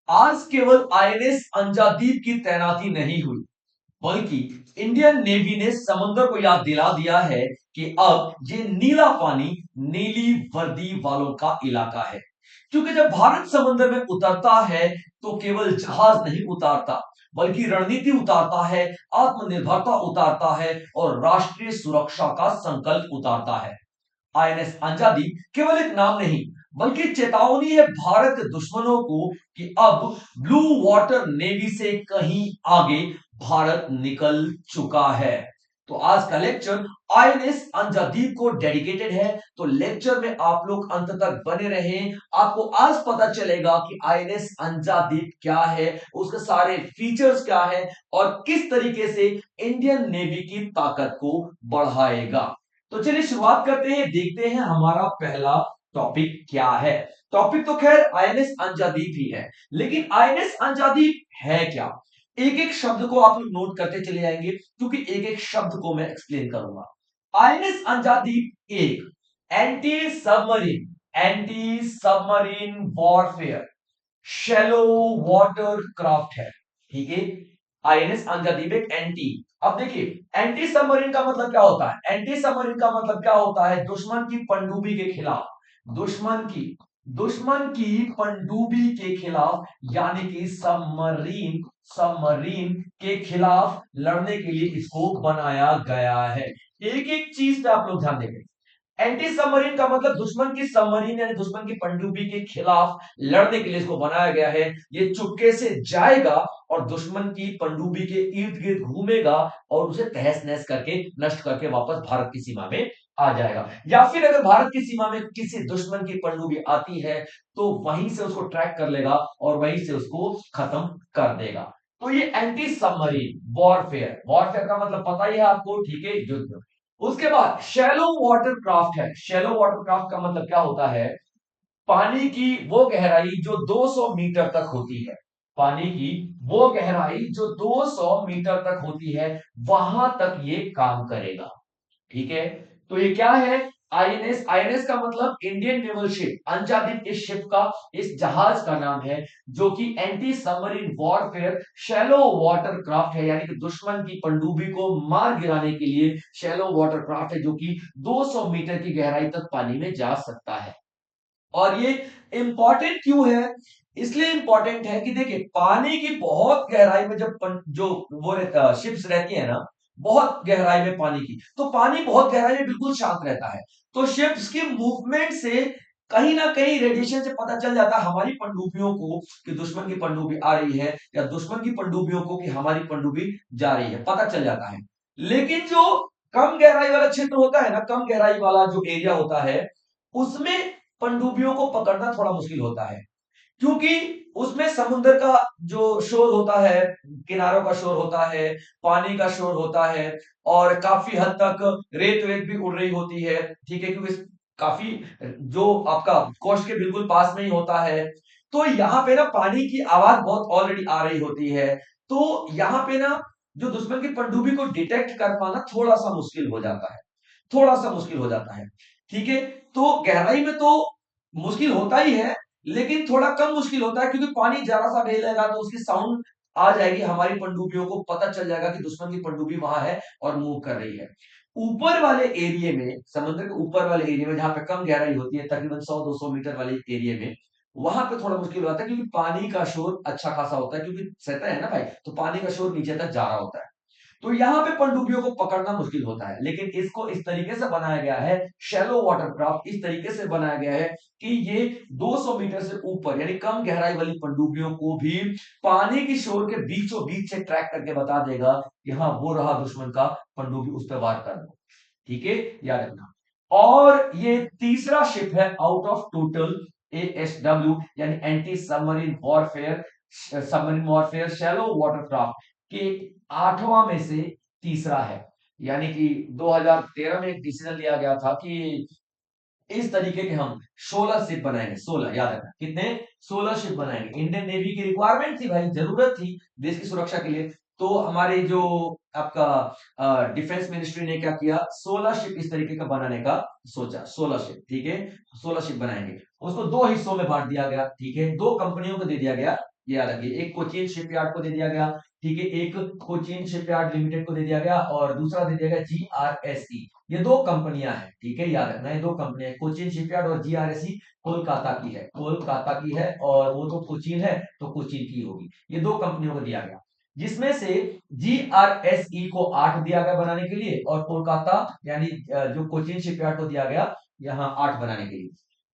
आज केवल आईएनएस अंजादीप की तैनाती नहीं हुई, बल्कि इंडियन नेवी ने समुद्र को याद दिला दिया है कि अब ये नीला पानी नीली वर्दी वालों का इलाका है। क्योंकि जब भारत समुद्र में उतरता है तो केवल जहाज नहीं उतारता, बल्कि रणनीति उतारता है, आत्मनिर्भरता उतारता है और राष्ट्रीय सुरक्षा का संकल्प उतारता है। आईएनएस अंजादी केवल एक नाम नहीं, बल्कि चेतावनी है भारत के दुश्मनों को कि अब ब्लू वाटर नेवी से कहीं आगे भारत निकल चुका है। तो आज का लेक्चर आईएनएस अंजादीप को डेडिकेटेड है। तो लेक्चर में आप लोग अंत तक बने रहें। आपको आज पता चलेगा कि आईएनएस अंजादीप क्या है, उसके सारे फीचर्स क्या है और किस तरीके से इंडियन नेवी की ताकत को बढ़ाएगा। तो चलिए शुरुआत करते हैं, देखते हैं हमारा पहला टॉपिक क्या है। टॉपिक तो खैर आईएनएस अंजादीप ही है, लेकिन आईएनएस अंजादीप है क्या? एक एक शब्द को आप लोग नोट करते चले जाएंगे, क्योंकि एक एक शब्द को मैं एक्सप्लेन करूंगा। आईएनएस अंजादीप एक anti submarine warfare shallow water craft है। ठीक है, आईएनएस अंजादीप एक एंटी। अब देखिए एंटी सबमरीन का मतलब क्या होता है? एंटी सबमरीन का मतलब क्या होता है? दुश्मन की पनडुब्बी के खिलाफ, दुश्मन की पनडुब्बी के खिलाफ, यानी कि सबमरीन सबमरीन के खिलाफ लड़ने के लिए इसको बनाया गया है। एक एक चीज पे आप लोग ध्यान देंगे। एंटी सबमरीन का मतलब दुश्मन की सबमरीन यानी दुश्मन की पनडुब्बी के खिलाफ लड़ने के लिए इसको बनाया गया है। ये चुपके से जाएगा और दुश्मन की पनडुब्बी के इर्द गिर्द घूमेगा और उसे तहस नहस करके नष्ट करके वापस भारत की सीमा में आ जाएगा। या फिर अगर भारत की सीमा में किसी दुश्मन की पनडुब्बी आती है तो वहीं से उसको ट्रैक कर लेगा और वहीं से उसको खत्म कर देगा। तो ये एंटी सबमरीन वॉरफेयर, वॉरफेयर का मतलब पता ही है आपको, ठीक है, युद्ध। उसके बाद शैलो वाटर क्राफ्ट है। शैलो वाटर क्राफ्ट का मतलब क्या होता है? पानी की वो गहराई जो 200 मीटर तक होती है, पानी की वो गहराई जो 200 मीटर तक होती है, वहां तक ये काम करेगा। ठीक है, तो ये क्या है? आईएनएस, आईएनएस का मतलब इंडियन नेवल शिप, अंजादीप इस शिप का, इस जहाज का नाम है, जो कि anti submarine warfare shallow water craft है, यानी कि दुश्मन की पनडुब्बी को मार गिराने के लिए शैलो वाटर क्राफ्ट है, जो कि 200 मीटर की गहराई तक पानी में जा सकता है। और ये इंपॉर्टेंट क्यों है? इसलिए इंपॉर्टेंट है कि देखिए पानी की बहुत गहराई में जब जो वो शिप्स रहती है ना, बहुत गहराई में पानी की, तो पानी बहुत गहराई में बिल्कुल शांत रहता है। तो शिप्स की मूवमेंट से कहीं ना कहीं रेडिएशन से पता चल जाता है हमारी पनडुब्बियों को कि दुश्मन की पनडुब्बी आ रही है, या दुश्मन की पनडुब्बियों को कि हमारी पनडुब्बी जा रही है, पता चल जाता है। लेकिन जो कम गहराई वाला क्षेत्र होता है ना, कम गहराई वाला जो एरिया होता है, उसमें पनडुब्बियों को पकड़ना थोड़ा मुश्किल होता है, क्योंकि उसमें समुद्र का जो शोर होता है, किनारों का शोर होता है, पानी का शोर होता है, और काफी हद तक रेत वेत भी उड़ रही होती है। ठीक है, क्योंकि काफी जो आपका कोस्ट के बिल्कुल पास में ही होता है, तो यहाँ पे ना पानी की आवाज बहुत ऑलरेडी आ रही होती है। तो यहाँ पे ना जो दुश्मन की पनडुब्बी को डिटेक्ट कर पाना थोड़ा सा मुश्किल हो जाता है, थोड़ा सा मुश्किल हो जाता है। ठीक है, तो गहराई में तो मुश्किल होता ही है, लेकिन थोड़ा कम मुश्किल होता है, क्योंकि पानी जरा सा बहेगा तो उसकी साउंड आ जाएगी, हमारी पनडुब्बियों को पता चल जाएगा कि दुश्मन की पनडुब्बी वहां है और मूव कर रही है। ऊपर वाले एरिया में, समुद्र के ऊपर वाले एरिया में जहां पे कम गहराई होती है, तकरीबन 100-200 मीटर वाले एरिया में, वहां पे थोड़ा मुश्किल होता है, क्योंकि पानी का शोर अच्छा खासा होता है, क्योंकि सतह है ना भाई, तो पानी का शोर नीचे तक जा रहा होता है। तो यहां पे पनडुब्बियों को पकड़ना मुश्किल होता है, लेकिन इसको इस तरीके से बनाया गया है, शैलो वाटर क्राफ्ट इस तरीके से बनाया गया है कि ये 200 मीटर से ऊपर यानी कम गहराई वाली पनडुब्बियों को भी पानी की शोर के बीचों बीच से ट्रैक करके बता देगा कि हाँ वो रहा दुश्मन का पनडुब्बी, उस पर वार कर दो। ठीक है, याद रखना। और ये तीसरा शिप है आउट ऑफ टोटल एएसडब्ल्यू, यानी anti submarine warfare, submarine warfare shallow watercraft के 8वां में से तीसरा है। यानी कि 2013 में एक डिसीजन लिया गया था कि इस तरीके के हम 16 शिप बनाएंगे, 16, याद रखना कितने, 16 शिप बनाएंगे। इंडियन नेवी की रिक्वायरमेंट थी भाई, जरूरत थी देश की सुरक्षा के लिए। तो हमारे जो आपका डिफेंस मिनिस्ट्री ने क्या किया, 16 शिप इस तरीके का बनाने का सोचा, 16 शिप। ठीक है, 16 शिप बनाएंगे, उसको दो हिस्सों में बांट दिया गया। ठीक है, दो कंपनियों को दे दिया गया, ये याद रखिए, एक कोचीन शिपयार्ड को दे दिया गया, ठीक है, एक कोचीन शिपयार्ड लिमिटेड को दे दिया गया और दूसरा दे दिया गया जीआरएसई। ये दो कंपनियां हैं, ठीक है, याद रखना, ये दो कंपनियां, कोचीन शिपयार्ड और जीआरएसई कोलकाता की है, कोलकाता की है, और वो तो कोचीन है तो कोचीन की होगी। ये दो कंपनियों को दिया गया, जिसमें से जीआरएसई को 8 दिया गया बनाने के लिए, और कोलकाता यानी जो कोचीन शिपयार्ड को दिया गया यहाँ 8 बनाने के लिए।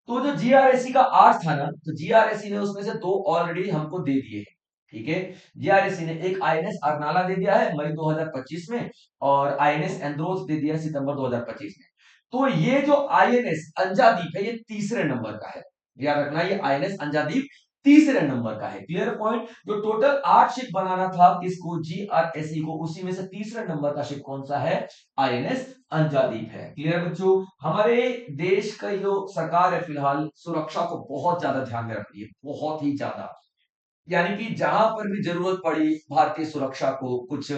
तो जो जीआरएससी का 8 था ना, तो जीआरएससी ने उसमें से 2 ऑलरेडी हमको दे दिए हैं, ठीक है। जीआरएससी ने एक आईएनएस अरनाला दे दिया है मई 2025 में, और आईएनएस एंद्रोस दे दिया है सितंबर 2025 में। तो ये जो आईएनएस अंजादीप है, ये तीसरे नंबर का है, याद रखना, ये आईएनएस अंजादीप तीसरे नंबर का है। Clear point. जो टोटल 8 शिप बनाना था इसको जीआरएससी को, उसी में से तीसरे नंबर का शिप कौन सा है? आईएनएस अंजादीप है। क्लियर बच्चों। हमारे देश का जो सरकार है फिलहाल सुरक्षा को बहुत ज्यादा ध्यान में रख रही है, बहुत ही ज्यादा, यानी कि जहां पर भी जरूरत पड़ी भारतीय सुरक्षा को कुछ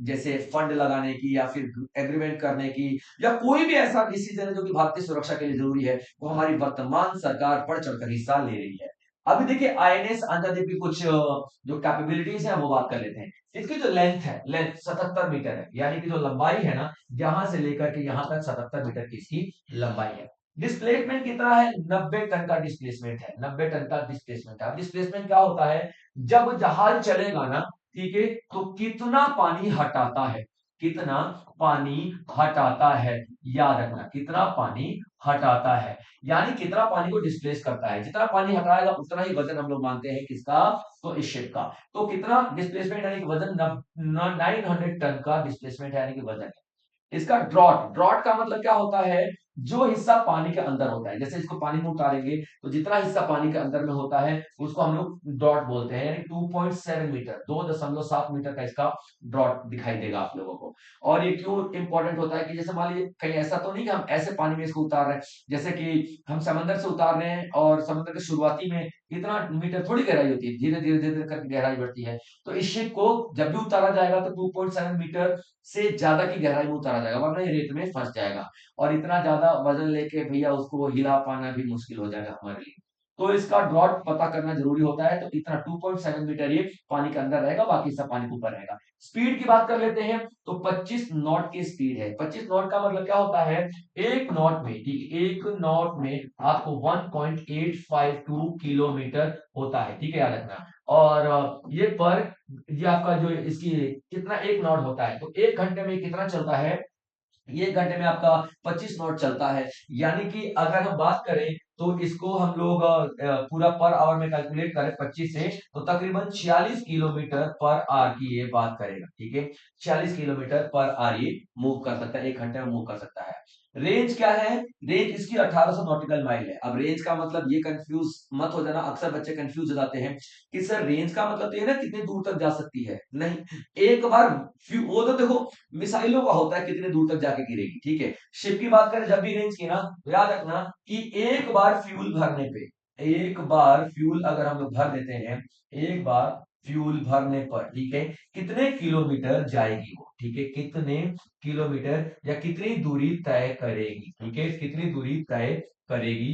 जैसे फंड लगाने की या फिर एग्रीमेंट करने की, या कोई भी ऐसा डिसीजन जो कि भारतीय सुरक्षा के लिए जरूरी है, वो हमारी वर्तमान सरकार बढ़ चढ़कर हिस्सा ले रही है। अभी देखिए आईएनएस अंजादीप की कुछ जो कैपेबिलिटीज है वो बात कर लेते हैं। इसकी जो लेंथ है, लेंथ 77 मीटर है, यानी कि जो लंबाई है ना, यहां से लेकर के यहां तक 77 मीटर की इसकी लंबाई है। डिस्प्लेसमेंट कितना है? 90 टन का डिस्प्लेसमेंट है, 90 टन का डिस्प्लेसमेंट है। अब डिस्प्लेसमेंट क्या होता है? जब जहाज चलेगा ना, ठीक है, तो कितना पानी हटाता है, कितना पानी हटाता है, याद रखना, कितना पानी हटाता है, यानी कितना पानी को डिस्प्लेस करता है। जितना पानी हटाएगा उतना ही वजन हम लोग मानते हैं किसका? तो इस शिप का। तो कितना डिस्प्लेसमेंट यानी कि वजन 900 टन का डिस्प्लेसमेंट यानी कि वजन है। इसका ड्रॉट, ड्रॉट का मतलब क्या होता है? जो हिस्सा पानी के अंदर होता है, जैसे इसको पानी में उतारेंगे तो जितना हिस्सा पानी के अंदर में होता है उसको हम लोग ड्रॉट बोलते हैं, यानी 2.7 मीटर, 2.7 मीटर का इसका ड्रॉट दिखाई देगा आप लोगों को। और ये क्यों इंपॉर्टेंट होता है कि जैसे मान लीजिए कहीं ऐसा तो नहीं कि हम ऐसे पानी में इसको उतार रहे हैं, जैसे कि हम समंदर से उतार रहे हैं और समंदर के शुरुआती में इतना मीटर थोड़ी गहराई होती है, धीरे धीरे धीरे करके गहराई बढ़ती है। तो इस शिप को जब भी उतारा जाएगा तो 2.7 मीटर से ज्यादा की गहराई में उतारा जाएगा, वरना ये रेत में फंस जाएगा, और इतना ज्यादा वजन लेके भैया उसको हिला पाना भी मुश्किल हो जाएगा हमारे लिए। तो इसका ड्रॉट पता करना जरूरी होता है। तो इतना 2.7 मीटर ये पानी के अंदर रहेगा, बाकी सब पानी के ऊपर रहेगा। स्पीड की बात कर लेते हैं, तो 25 नॉट की स्पीड है। 25 नॉट का मतलब क्या होता है? एक नॉट में, ठीक है, एक नॉट में आपको 1.852 किलोमीटर होता है, ठीक है, याद रखना। और ये आपका जो इसकी कितना एक नॉट होता है, तो एक घंटे में कितना चलता है? ये 1 घंटे में आपका 25 नॉट चलता है। यानी कि अगर हम बात करें तो इसको हम लोग पूरा पर आवर में कैलकुलेट करें 25 से, तो तकरीबन 46 किलोमीटर पर आवर की ये बात करेगा, ठीक है, 46 किलोमीटर पर आवर ये मूव कर सकता है, 1 घंटे में मूव कर सकता है। रेंज क्या है? रेंज इसकी 1800 नॉटिकल माइल है। अब रेंज का मतलब ये कंफ्यूज मत हो जाना, अक्सर बच्चे कंफ्यूज हो जाते हैं कि सर रेंज का मतलब तो ये ना कितनी दूर तक जा सकती है, नहीं, एक बार वो तो देखो मिसाइलों का होता है कितने दूर तक जाके गिरेगी, ठीक है। शिप की बात करें जब भी रेंज की ना, तो याद रखना कि एक बार फ्यूल भरने पे, एक बार फ्यूल अगर हम लोग भर देते हैं, एक बार फ्यूल भरने पर, ठीक है, कितने किलोमीटर जाएगी वो, ठीक है, कितने किलोमीटर या कितनी दूरी तय करेगी, ठीक है, कितनी दूरी तय करेगी,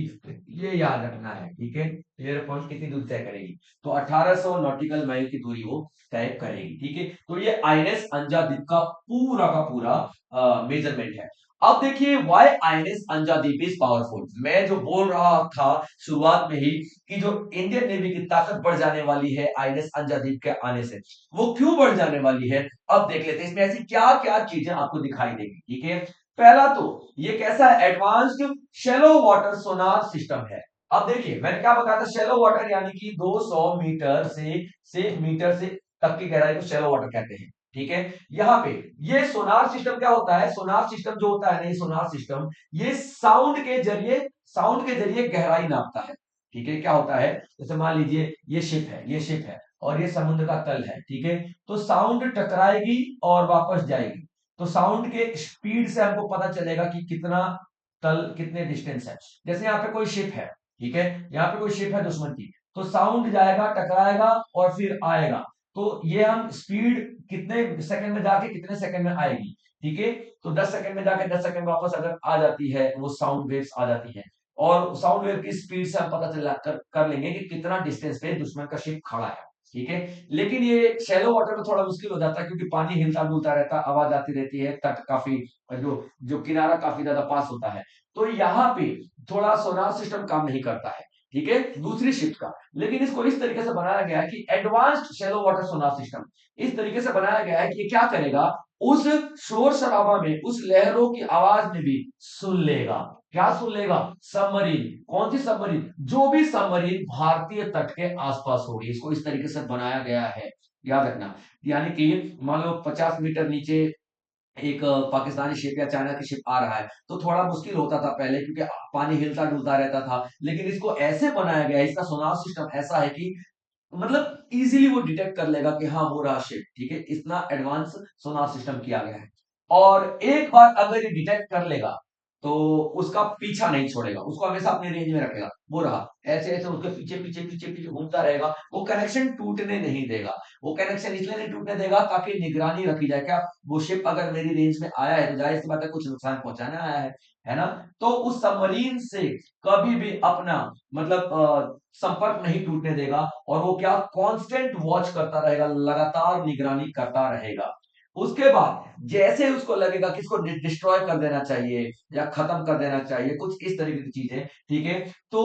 ये याद रखना है, ठीक है। क्लियर पॉइंट, कितनी दूरी तय करेगी? तो 1800 नॉटिकल माइल की दूरी वो तय करेगी, ठीक है। तो ये आईएनएस अंजादीप का पूरा मेजरमेंट है। अब देखिए वाई आईएनएस अंजादीप इज पावरफुल। मैं जो बोल रहा था शुरुआत में ही कि जो इंडियन नेवी की ताकत बढ़ जाने वाली है आईएनएस अंजादीप के आने से, वो क्यों बढ़ जाने वाली है? अब देख लेते हैं इसमें ऐसी क्या क्या चीजें आपको दिखाई देगी, ठीक है। पहला तो ये कैसा है? Advanced shallow water sonar system है। अब देखिए मैंने क्या बताया था, शैलो वाटर यानी कि 200 मीटर से मीटर से तक की गहराई को शैलो वाटर कहते हैं, ठीक है। यहाँ पे ये सोनार सिस्टम क्या होता है? सोनार सिस्टम जो होता है ना, ये सोनार सिस्टम ये साउंड के जरिए गहराई नापता है, ठीक है। क्या होता है? जैसे मान लीजिए ये शिप है, ये शिप है और ये समुद्र का तल है, ठीक है, तो साउंड टकराएगी और वापस जाएगी, तो साउंड के स्पीड से हमको पता चलेगा कि कितना तल कितने डिस्टेंस है। जैसे यहाँ पे कोई शिप है, ठीक है, यहाँ पे कोई शिप है दुश्मन की, तो साउंड जाएगा, टकराएगा और फिर आएगा, तो ये हम स्पीड कितने सेकंड में जाके कितने सेकंड में आएगी, ठीक है। तो 10 सेकंड में जाके 10 सेकंड वापस अगर आ जाती है, वो साउंड वेव्स आ जाती है, और साउंड वेव की स्पीड से हम पता चला कर लेंगे कि कितना डिस्टेंस पे दुश्मन का शिप खड़ा है। ठीक है। लेकिन ये शैलो वाटर में थोड़ा मुश्किल हो जाता है क्योंकि पानी हिलता डुलता रहता है, आवाज आती रहती है, तट काफी जो जो किनारा काफी ज्यादा पास होता है, तो यहाँ पे थोड़ा सोनार सिस्टम काम नहीं करता है, ठीक है, दूसरी शिफ्ट का। लेकिन इसको इस तरीके से बनाया गया है कि advanced shallow water sonar system इस तरीके से बनाया गया है कि ये क्या करेगा, उस शोर शराबा में, उस लहरों की आवाज में भी सुन लेगा। क्या सुन लेगा? सबमरीन। कौन सी सबमरीन? जो भी सबमरीन भारतीय तट के आसपास होगी, इसको इस तरीके से बनाया गया है, याद रखना। यानी कि मान लो 50 मीटर नीचे एक पाकिस्तानी शिप या चाइना की शिप आ रहा है, तो थोड़ा मुश्किल होता था पहले क्योंकि पानी हिलता डुलता रहता था, लेकिन इसको ऐसे बनाया गया है, इसका सोनार सिस्टम ऐसा है कि मतलब इजीली वो डिटेक्ट कर लेगा कि हाँ वो रहा शिप, ठीक है, इतना एडवांस सोनार सिस्टम किया गया है। और एक बार अगर ये डिटेक्ट कर लेगा तो उसका पीछा नहीं छोड़ेगा, उसको हमेशा अपने रेंज में रखेगा, वो रहा, ऐसे ऐसे उसके पीछे पीछे पीछे पीछे घूमता रहेगा, वो कनेक्शन टूटने नहीं देगा। वो कनेक्शन इसलिए नहीं टूटने देगा ताकि निगरानी रखी जाए, क्या वो शिप अगर मेरी रेंज में आया है तो जाहिर सी बात है कुछ नुकसान पहुंचाना आया है ना। तो उस सबमरीन से कभी भी अपना मतलब संपर्क नहीं टूटने देगा, और वो क्या कांस्टेंट वॉच करता रहेगा, लगातार निगरानी करता रहेगा। उसके बाद जैसे उसको लगेगा कि इसको डिस्ट्रॉय कर देना चाहिए या खत्म कर देना चाहिए, कुछ इस तरीके की चीजें, ठीक है, तो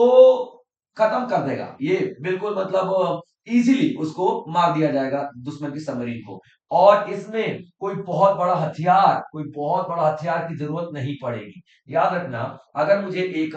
खत्म कर देगा ये, बिल्कुल मतलब इजीली उसको मार दिया जाएगा दुश्मन की सबमरीन को। और इसमें कोई बहुत बड़ा हथियार की जरूरत नहीं पड़ेगी। याद रखना, अगर मुझे एक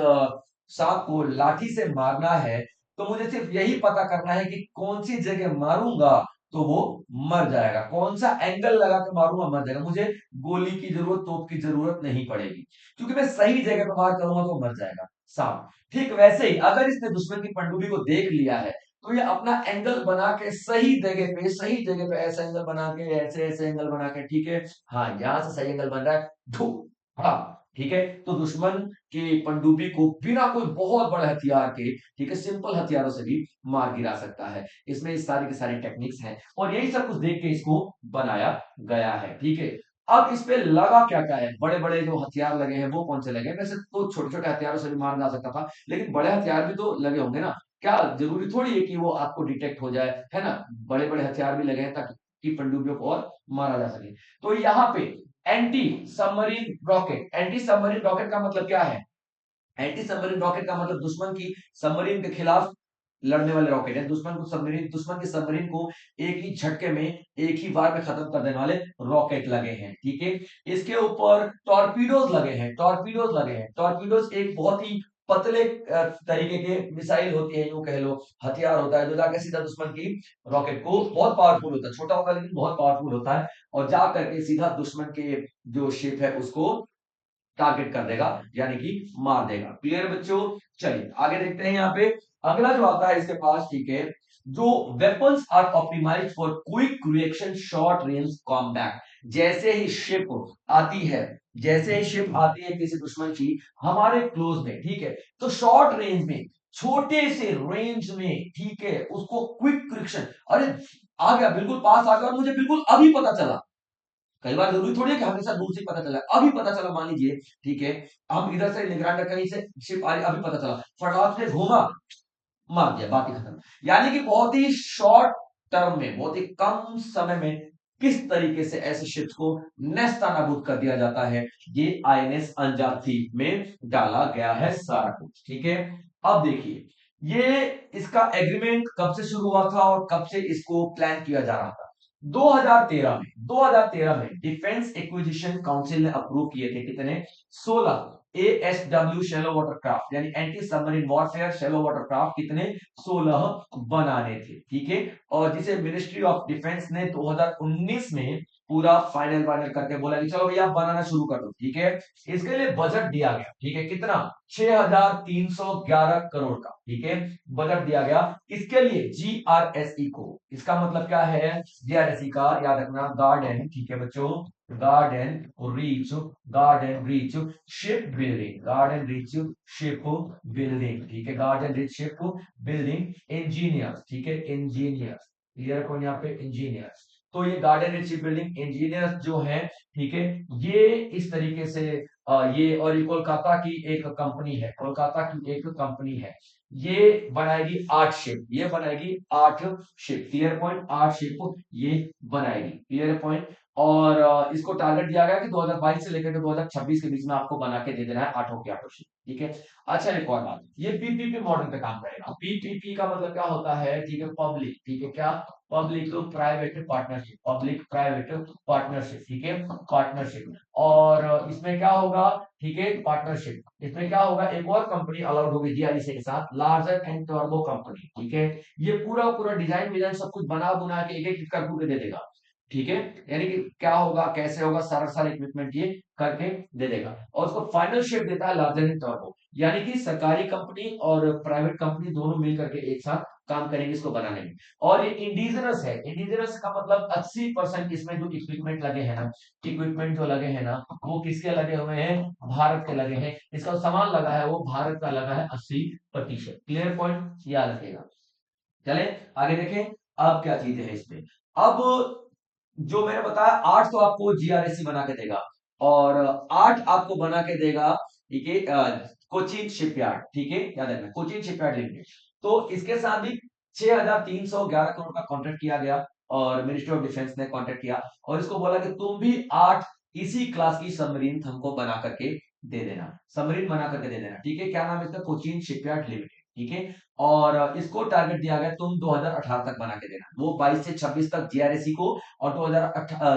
सांप को लाठी से मारना है तो मुझे सिर्फ यही पता करना है कि कौन सी जगह मारूंगा तो वो मर जाएगा, कौन सा एंगल लगा के मारूंगा मर जाएगा, मुझे गोली की जरूरत, तोप की जरूरत नहीं पड़ेगी, क्योंकि मैं सही जगह पर वार करूंगा तो मर जाएगा सांप। ठीक वैसे ही अगर इसने दुश्मन की पनडुब्बी को देख लिया है तो ये अपना एंगल बना के सही जगह पे ऐसा एंगल बना के, ऐसे ऐसे एंगल बना के, ठीक है, हाँ यहां से सही एंगल बन रहा है, धू, हाँ, ठीक है, तो दुश्मन की पनडुब्बी को बिना कोई बहुत बड़े हथियार के, ठीक है, सिंपल हथियारों से भी मार गिरा सकता है। इसमें इस सारी की सारी टेक्निक्स हैं और यही सब कुछ देख के इसको बनाया गया है, ठीक है। अब इस पे लगा क्या क्या है, बड़े बड़े जो हथियार लगे हैं वो कौन से लगे हैं? वैसे तो छोटे छोटे हथियारों से भी मारा जा सकता था, लेकिन बड़े हथियार भी तो लगे होंगे ना। क्या जरूरी थोड़ी है कि वो आपको डिटेक्ट हो जाए, है ना। बड़े बड़े हथियार भी लगे हैं ताकि कि पनडुब्बियों को और मारा जा सके। तो यहाँ पे anti submarine rocket, anti submarine rocket का मतलब क्या है? एंटी सबमरीन रॉकेट का मतलब दुश्मन की सबमरीन के खिलाफ लड़ने वाले रॉकेट है। दुश्मन की सबमरीन को एक ही झटके में, एक ही बार में खत्म कर देने वाले रॉकेट लगे हैं, ठीक है। इसके ऊपर टॉर्पीडोज लगे हैं, टॉर्पीडोज एक बहुत ही पतले तरीके के मिसाइल होती है, यूं कह लो हथियार होता है, जो जाकर सीधा दुश्मन की रॉकेट को, बहुत पावरफुल होता है, छोटा होता है लेकिन बहुत पावरफुल होता है, और जा करके सीधा दुश्मन के जो शिप है उसको टारगेट कर देगा, यानी कि मार देगा। क्लियर बच्चों? चलिए आगे देखते हैं। यहाँ पे अगला जो आता है इसके पास, ठीक है, जो weapons are optimised for quick reaction short range combat. जैसे ही शिप आती है, जैसे ही शिप आती है किसी दुश्मन की हमारे क्लोज में, ठीक है, तो शॉर्ट रेंज में, छोटे से रेंज में, ठीक है, उसको क्विक रिएक्शन, अरे आ गया, बिल्कुल पास आ गया और मुझे बिल्कुल अभी पता चला। कई बार जरूरी थोड़ी है कि हमेशा दूर से ही पता चला, अभी पता चला, मान लीजिए, ठीक है, हम इधर से निगरान रख, कहीं से शिप आ रही, अभी पता चला, फटाक से घूमा, मार दिया, बात ही खत्म। यानी कि बहुत ही शॉर्ट टर्म में, बहुत ही कम समय में किस तरीके से ऐसे शिप्स को नेस्तनाबूद कर दिया जाता है, ये आईएनएस अंजाथी में डाला गया है सारा कुछ, ठीक है। अब देखिए, ये इसका एग्रीमेंट कब से शुरू हुआ था और कब से इसको प्लान किया जा रहा था? 2013 में डिफेंस एक्विजिशन काउंसिल ने अप्रूव किए थे कितने? 16 एएसडब्ल्यू शैलो वाटर क्राफ्ट, यानी anti submarine warfare shallow water craft, कितने? 16 बनाने थे, ठीक है। और जिसे मिनिस्ट्री ऑफ डिफेंस ने 2019 में पूरा फाइनल करके बोला कि चलो भैया आप बनाना शुरू कर दो, ठीक है। इसके लिए बजट दिया गया, ठीक है, कितना? 6311 करोड़ का, ठीक है, बजट दिया गया। इसके लिए जीआरएसई को, इसका मतलब क्या है जीआरएसई का? याद रखना, गार्डन, ठीक है बच्चों, garden reach, garden reach ship building, garden reach ship building, ठीक है, garden reach ship building engineer, ठीक है, इंजीनियर, क्लियर कौन यहाँ पे? इंजीनियर। तो ये garden reach ship building engineer जो है, ठीक है, ये इस तरीके से ये, और ये कोलकाता की एक कंपनी है, कोलकाता की एक कंपनी है, ये बनाएगी 8 शिप, ये बनाएगी 8 शिप, क्लियर पॉइंट, 8 शिप ये बनाएगी, क्लियर पॉइंट। और इसको टारगेट दिया गया कि 2022 से लेकर के 2026 के बीच में आपको बना के दे देना है 8 की 8 शिप, ठीक है। अच्छा एक और बात, ये पीपीपी मॉडल पे काम करेगा। पीपीपी का मतलब क्या होता है, ठीक है, पब्लिक, ठीक है, क्या, public private partnership, public private partnership, ठीक है, पार्टनरशिप। और इसमें क्या होगा, ठीक है, पार्टनरशिप, इसमें क्या होगा, एक और कंपनी अलाउड होगी जीआरएसी के साथ, लार्जर एंड टर्बो कंपनी, ठीक है। ये पूरा पूरा डिजाइन विजाइन सब कुछ बना बुना के एक एक करके दे देगा, ठीक है। यानी कि क्या होगा, कैसे होगा, सारा सारा इक्विपमेंट ये करके दे देगा। और उसको फाइनल शेप देता है लार्जर एंड टर्बो, यानी कि सरकारी कंपनी और प्राइवेट कंपनी दोनों मिल करके एक साथ काम करेंगे इसको बनाने में। और ये इंडिजिनस है, इंडिजिनस का मतलब 80% इसमें जो इक्विपमेंट लगे हैं ना, इक्विपमेंट जो लगे हैं ना, वो किसके लगे हुए हैं, भारत के लगे हैं। इसका सामान लगा है वो भारत का लगा है 80%, क्लियर पॉइंट, याद रखेगा। चले आगे देखें, अब क्या चीजें हैं इसमें। अब जो मैंने बताया 8 तो आपको जीआरएससी बना के देगा, और 8 आपको बना के देगा, ठीक है, कोचिन शिपयार्ड, ठीक है, याद रखना, कोचिन शिपयार्ड लिमिटेड। तो इसके साथ भी 6,311 करोड़ का कॉन्ट्रैक्ट किया गया, और मिनिस्ट्री ऑफ डिफेंस ने कॉन्ट्रैक्ट किया, और इसको बोला कि तुम भी 8 इसी क्लास की सबमरीन हमको बना करके दे देना, सबमरीन बना करके दे देना, ठीक है। क्या नाम है इसका, कोचिन शिपयार्ड लिमिटेड, ठीक है। और इसको टारगेट दिया गया तुम 2018 तक बना के देना, वो 22 से 26 तक जीआरएसी को, और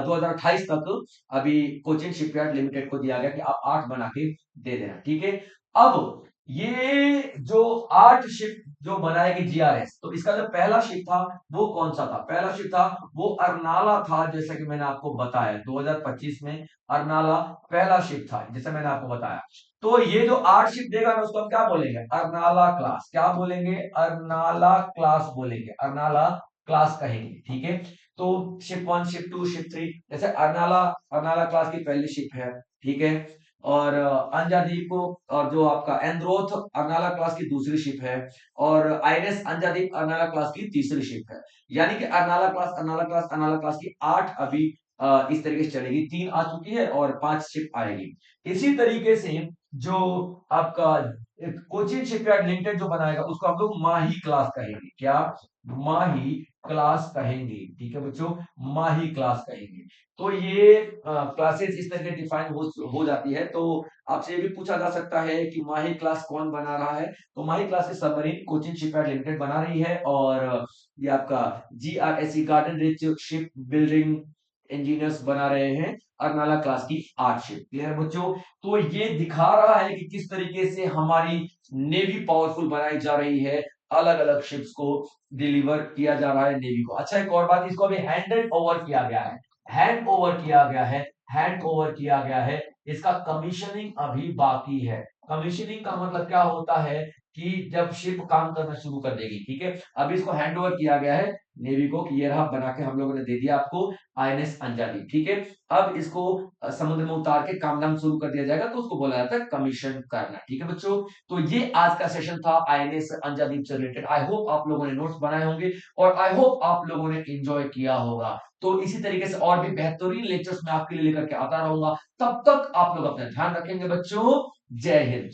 2028 तक अभी कोचिन शिपयार्ड लिमिटेड को दिया गया कि आप 8 बना के दे देना, ठीक है। अब ये जो 8 शिप जो बनाएगी जीआरएस, तो इसका जो पहला शिप था वो कौन सा था, पहला शिप था वो अरनाला था, जैसा कि मैंने आपको बताया 2025 में अरनाला पहला शिप था, जैसे मैंने आपको बताया। तो ये जो 8 शिप देगा ना, उसको हम क्या बोलेंगे, अरनाला क्लास, क्या बोलेंगे, अरनाला क्लास बोलेंगे, अरनाला क्लास कहेंगे, ठीक है। तो शिप 1, शिप 2, शिप 3, जैसे अरनाला, अरनाला क्लास की पहली शिप है, ठीक है। और अंजादीप, और जो आपका एंद्रोथ अर्नाला क्लास की दूसरी शिप है, और आईएनएस अंजादीप अर्नाला क्लास की तीसरी शिप है। यानी कि Arnala class, Arnala class, Arnala class की 8 अभी इस तरीके से चलेगी, 3 आ चुकी है और 5 शिप आएगी। इसी तरीके से जो आपका कोचिन शिपयार्ड लिमिटेड जो बनाएगा उसको आप लोग माही क्लास कहेंगे, क्या, माही क्लास कहेंगे, ठीक है बच्चों, माही क्लास कहेंगे। तो ये क्लासेस इस तरह डिफाइन हो जाती है। तो आपसे ये भी पूछा जा सकता है कि माही क्लास कौन बना रहा है, तो Mahe class submarine Cochin shipyard limited बना रही है, और ये आपका GRSC Garden Reach shipbuilding engineers बना रहे हैं अर्नाला क्लास की 8 शिप, क्लियर बच्चों। तो ये दिखा रहा है कि किस तरीके से हमारी नेवी पावरफुल बनाई जा रही है, अलग अलग शिप्स को डिलीवर किया जा रहा है नेवी को। अच्छा एक और बात, इसको अभी हैंडेड ओवर किया गया है, हैंड ओवर किया गया है, हैंड ओवर किया गया है, इसका कमीशनिंग अभी बाकी है। कमीशनिंग का मतलब क्या होता है कि जब शिप काम करना शुरू कर देगी, ठीक है। अभी इसको हैंड ओवर किया गया है नेवी को, कि ये रहा बना के हम लोगों ने दे दिया आपको आईएनएस अंजादी, ठीक है। अब इसको समुद्र में उतार के काम धाम शुरू कर दिया जाएगा, तो उसको बोला जाता है कमीशन करना, ठीक है बच्चों। तो ये आज का सेशन था आईएनएस अंजादीप से रिलेटेड। आई होप आप लोगों ने नोट्स बनाए होंगे, और आई होप आप लोगों ने एंजॉय किया होगा। तो इसी तरीके से और भी बेहतरीन लेक्चर्स मैं आपके लिए लेकर के आता रहूंगा। तब तक आप लोग अपना ध्यान रखेंगे बच्चों। जय हिंद।